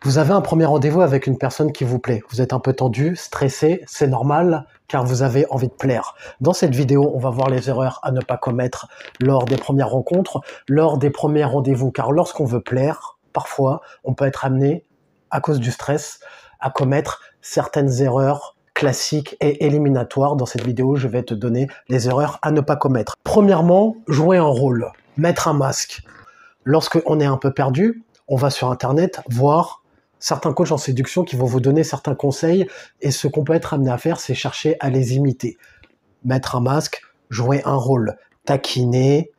Vous avez un premier rendez-vous avec une personne qui vous plaît. Vous êtes un peu tendu, stressé, c'est normal, car vous avez envie de plaire. Dans cette vidéo, on va voir les erreurs à ne pas commettre lors des premières rencontres, lors des premiers rendez-vous. Car lorsqu'on veut plaire, parfois, on peut être amené, à cause du stress, à commettre certaines erreurs classiques et éliminatoires. Dans cette vidéo, je vais te donner les erreurs à ne pas commettre. Premièrement, jouer un rôle, mettre un masque. Lorsqu'on est un peu perdu, on va sur Internet voir certains coachs en séduction qui vont vous donner certains conseils, et ce qu'on peut être amené à faire, c'est chercher à les imiter. Mettre un masque, jouer un rôle, taquiner,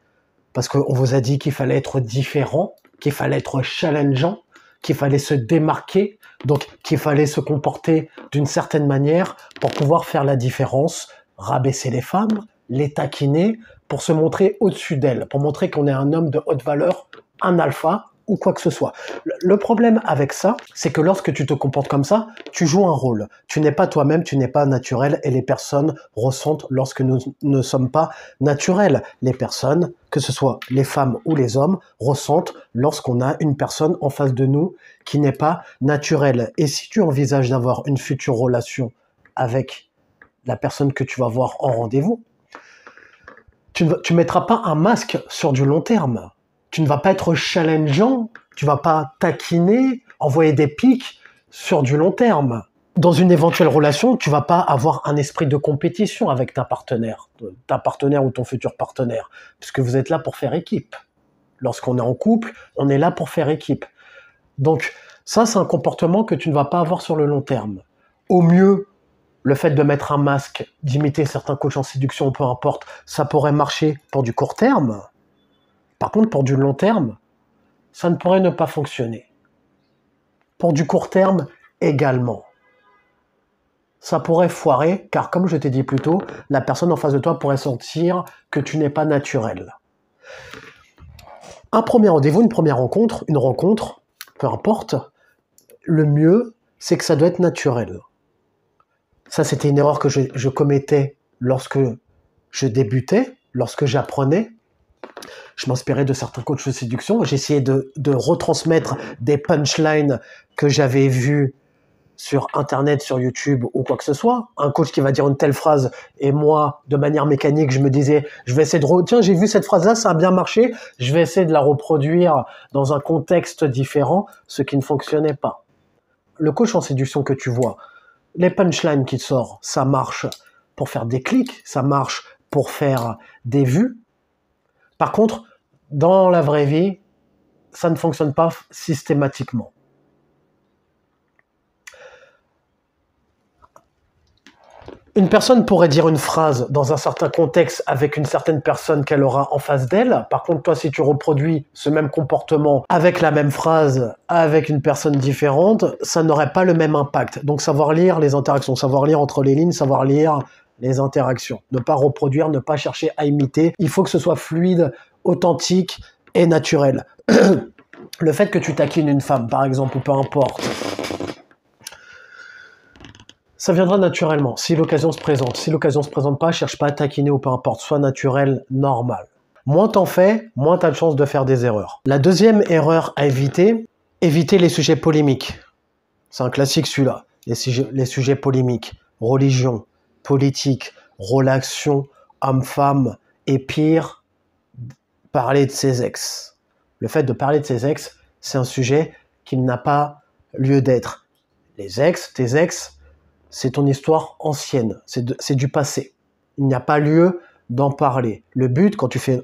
parce qu'on vous a dit qu'il fallait être différent, qu'il fallait être challengeant, qu'il fallait se démarquer, donc qu'il fallait se comporter d'une certaine manière pour pouvoir faire la différence, rabaisser les femmes, les taquiner, pour se montrer au-dessus d'elles, pour montrer qu'on est un homme de haute valeur, un alpha, ou quoi que ce soit. Le problème avec ça, c'est que lorsque tu te comportes comme ça, tu joues un rôle. Tu n'es pas toi-même, tu n'es pas naturel, et les personnes ressentent lorsque nous ne sommes pas naturels. Les personnes, que ce soit les femmes ou les hommes, ressentent lorsqu'on a une personne en face de nous qui n'est pas naturelle. Et si tu envisages d'avoir une future relation avec la personne que tu vas voir en rendez-vous, tu ne mettras pas un masque sur du long terme. Tu ne vas pas être challengeant, tu vas pas taquiner, envoyer des pics sur du long terme. Dans une éventuelle relation, tu vas pas avoir un esprit de compétition avec ta partenaire ou ton futur partenaire, puisque vous êtes là pour faire équipe. Lorsqu'on est en couple, on est là pour faire équipe. Donc ça, c'est un comportement que tu ne vas pas avoir sur le long terme. Au mieux, le fait de mettre un masque, d'imiter certains coachs en séduction, peu importe, ça pourrait marcher pour du court terme. Par contre, pour du long terme, ça ne pourrait ne pas fonctionner. Pour du court terme, également. Ça pourrait foirer, car comme je t'ai dit plus tôt, la personne en face de toi pourrait sentir que tu n'es pas naturel. Un premier rendez-vous, une première rencontre, une rencontre, peu importe, le mieux, c'est que ça doit être naturel. Ça, c'était une erreur que je commettais lorsque je débutais, lorsque j'apprenais. Je m'inspirais de certains coachs de séduction. J'essayais de retransmettre des punchlines que j'avais vues sur Internet, sur YouTube ou quoi que ce soit. Un coach qui va dire une telle phrase, et moi, de manière mécanique, je me disais, je vais essayer tiens, j'ai vu cette phrase-là, ça a bien marché, je vais essayer de la reproduire dans un contexte différent, ce qui ne fonctionnait pas. Le coach en séduction que tu vois, les punchlines qu'il sort, ça marche pour faire des clics, ça marche pour faire des vues. Par contre, dans la vraie vie, ça ne fonctionne pas systématiquement. Une personne pourrait dire une phrase dans un certain contexte avec une certaine personne qu'elle aura en face d'elle. Par contre, toi, si tu reproduis ce même comportement avec la même phrase, avec une personne différente, ça n'aurait pas le même impact. Donc, savoir lire les interactions, savoir lire entre les lignes, savoir lire les interactions. Ne pas reproduire, ne pas chercher à imiter. Il faut que ce soit fluide, authentique et naturel. Le fait que tu taquines une femme, par exemple, ou peu importe, ça viendra naturellement, si l'occasion se présente. Si l'occasion se présente pas, cherche pas à taquiner ou peu importe, sois naturel, normal. Moins t'en fais, moins t'as de chances de faire des erreurs. La deuxième erreur à éviter les sujets polémiques. C'est un classique celui-là, les sujets polémiques. Religion, politique, relations, homme-femme, et pire, parler de ses ex. Le fait de parler de ses ex, c'est un sujet qui n'a pas lieu d'être. Les ex, tes ex, c'est ton histoire ancienne, c'est du passé. Il n'y a pas lieu d'en parler. Le but, quand tu fais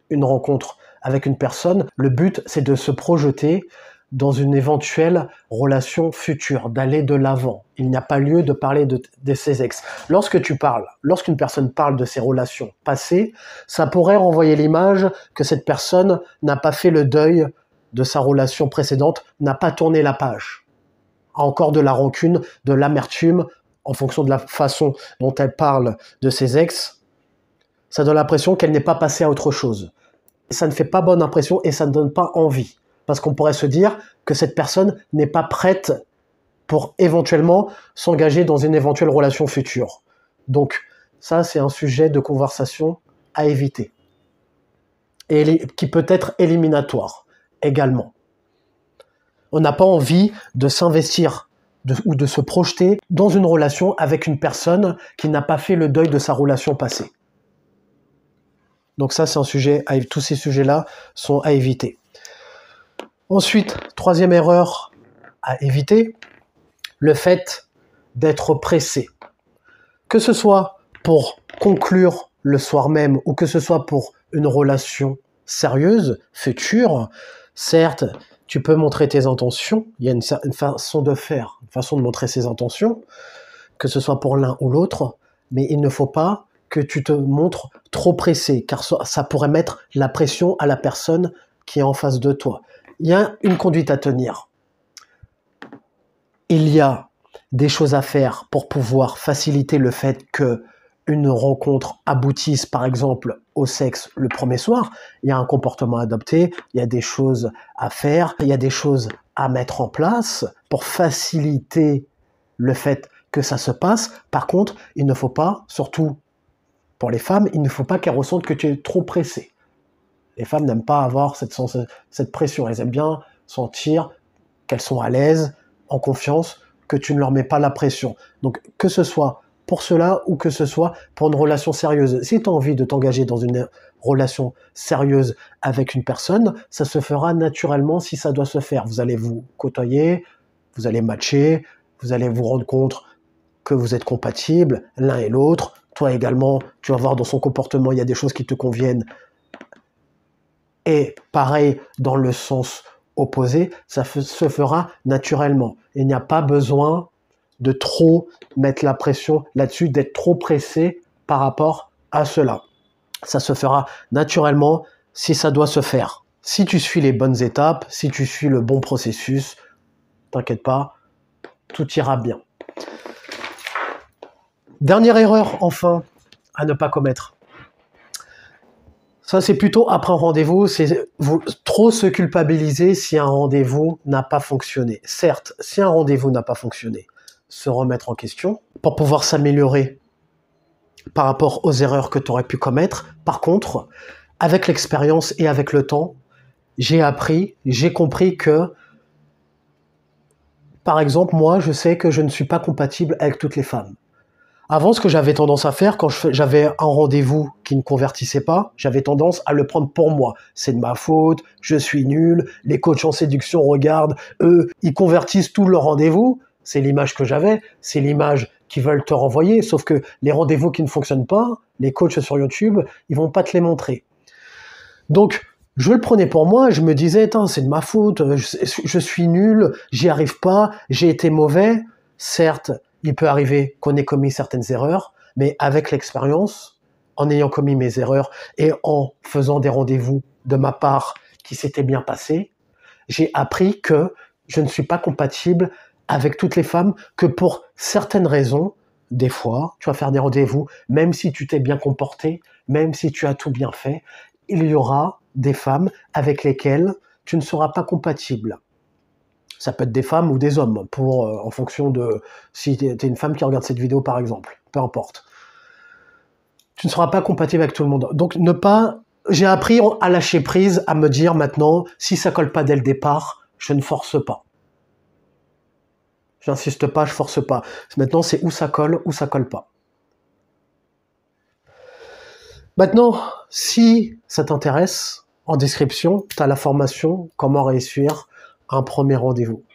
une rencontre avec une personne, le but, c'est de se projeter dans une éventuelle relation future, d'aller de l'avant. Il n'y a pas lieu de parler de ses ex. Lorsqu'une personne parle de ses relations passées, ça pourrait renvoyer l'image que cette personne n'a pas fait le deuil de sa relation précédente, n'a pas tourné la page. A encore de la rancune, de l'amertume, en fonction de la façon dont elle parle de ses ex, ça donne l'impression qu'elle n'est pas passée à autre chose. Ça ne fait pas bonne impression et ça ne donne pas envie. Parce qu'on pourrait se dire que cette personne n'est pas prête pour éventuellement s'engager dans une éventuelle relation future. Donc ça, c'est un sujet de conversation à éviter. Et qui peut être éliminatoire également. On n'a pas envie de s'investir ou de se projeter dans une relation avec une personne qui n'a pas fait le deuil de sa relation passée. Donc ça, c'est un sujet, tous ces sujets-là sont à éviter. Ensuite, troisième erreur à éviter, le fait d'être pressé. Que ce soit pour conclure le soir même ou que ce soit pour une relation sérieuse, future, certes, tu peux montrer tes intentions, il y a une façon de faire, une façon de montrer ses intentions, que ce soit pour l'un ou l'autre, mais il ne faut pas que tu te montres trop pressé, car ça pourrait mettre la pression à la personne qui est en face de toi. Il y a une conduite à tenir. Il y a des choses à faire pour pouvoir faciliter le fait que une rencontre aboutisse, par exemple, au sexe le premier soir. Il y a un comportement à adopter, il y a des choses à faire, il y a des choses à mettre en place pour faciliter le fait que ça se passe. Par contre, il ne faut pas, surtout pour les femmes, il ne faut pas qu'elles ressentent que tu es trop pressé. Les femmes n'aiment pas avoir cette pression. Elles aiment bien sentir qu'elles sont à l'aise, en confiance, que tu ne leur mets pas la pression. Donc, que ce soit pour cela ou que ce soit pour une relation sérieuse. Si tu as envie de t'engager dans une relation sérieuse avec une personne, ça se fera naturellement si ça doit se faire. Vous allez vous côtoyer, vous allez matcher, vous allez vous rendre compte que vous êtes compatibles l'un et l'autre. Toi également, tu vas voir dans son comportement, il y a des choses qui te conviennent. Et pareil, dans le sens opposé, ça se fera naturellement. Il n'y a pas besoin de trop mettre la pression là-dessus, d'être trop pressé par rapport à cela. Ça se fera naturellement si ça doit se faire. Si tu suis les bonnes étapes, si tu suis le bon processus, t'inquiète pas, tout ira bien. Dernière erreur, enfin, à ne pas commettre. Ça, c'est plutôt après un rendez-vous, c'est trop se culpabiliser si un rendez-vous n'a pas fonctionné. Certes, si un rendez-vous n'a pas fonctionné, se remettre en question pour pouvoir s'améliorer par rapport aux erreurs que tu aurais pu commettre. Par contre, avec l'expérience et avec le temps, j'ai appris, j'ai compris que, par exemple, moi, je sais que je ne suis pas compatible avec toutes les femmes. Avant, ce que j'avais tendance à faire, quand j'avais un rendez-vous qui ne convertissait pas, j'avais tendance à le prendre pour moi. C'est de ma faute, je suis nul, les coachs en séduction regardent, eux, ils convertissent tous leurs rendez-vous. C'est l'image que j'avais, c'est l'image qu'ils veulent te renvoyer, sauf que les rendez-vous qui ne fonctionnent pas, les coachs sur YouTube, ils vont pas te les montrer. Donc, je le prenais pour moi, je me disais, c'est de ma faute, je suis nul, j'y arrive pas, j'ai été mauvais. Certes, il peut arriver qu'on ait commis certaines erreurs, mais avec l'expérience, en ayant commis mes erreurs et en faisant des rendez-vous de ma part qui s'étaient bien passés, j'ai appris que je ne suis pas compatible avec toutes les femmes, que pour certaines raisons, des fois, tu vas faire des rendez-vous, même si tu t'es bien comporté, même si tu as tout bien fait, il y aura des femmes avec lesquelles tu ne seras pas compatible. Ça peut être des femmes ou des hommes, en fonction de si tu es une femme qui regarde cette vidéo par exemple, peu importe. Tu ne seras pas compatible avec tout le monde. Donc j'ai appris à lâcher prise, à me dire maintenant, si ça colle pas dès le départ, je ne force pas. J'insiste pas, je force pas. Maintenant, c'est où ça colle pas. Maintenant, si ça t'intéresse, en description, tu as la formation « Comment réussir un premier rendez-vous ».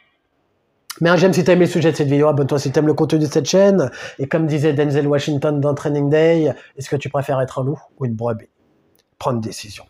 Mets un j'aime si tu as aimé le sujet de cette vidéo, abonne-toi si tu aimes le contenu de cette chaîne. Et comme disait Denzel Washington dans Training Day, est-ce que tu préfères être un loup ou une brebis? Prends une décision.